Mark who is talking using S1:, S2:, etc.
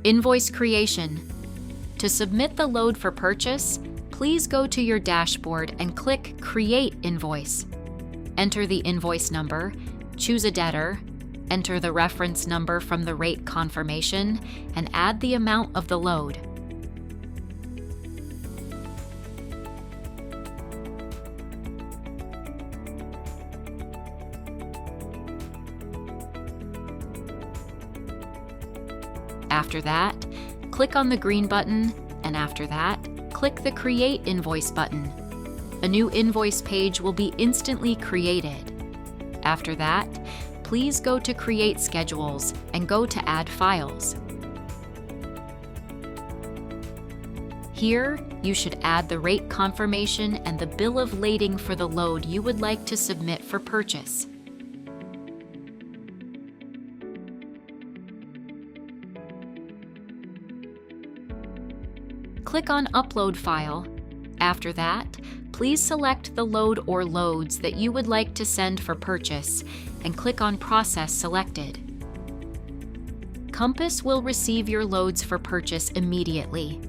S1: Invoice creation. To submit the load for purchase, please go to your dashboard and click Create Invoice. Enter the invoice number, choose a debtor, enter the reference number from the rate confirmation, and add the amount of the load. After that, click on the green button, and after that, click the Create Invoice button. A new invoice page will be instantly created. After that, please go to Create Schedules and go to Add Files. Here, you should add the rate confirmation and the bill of lading for the load you would like to submit for purchase. Click on Upload File. After that, please select the load or loads that you would like to send for purchase and click on Process Selected. Compass will receive your loads for purchase immediately.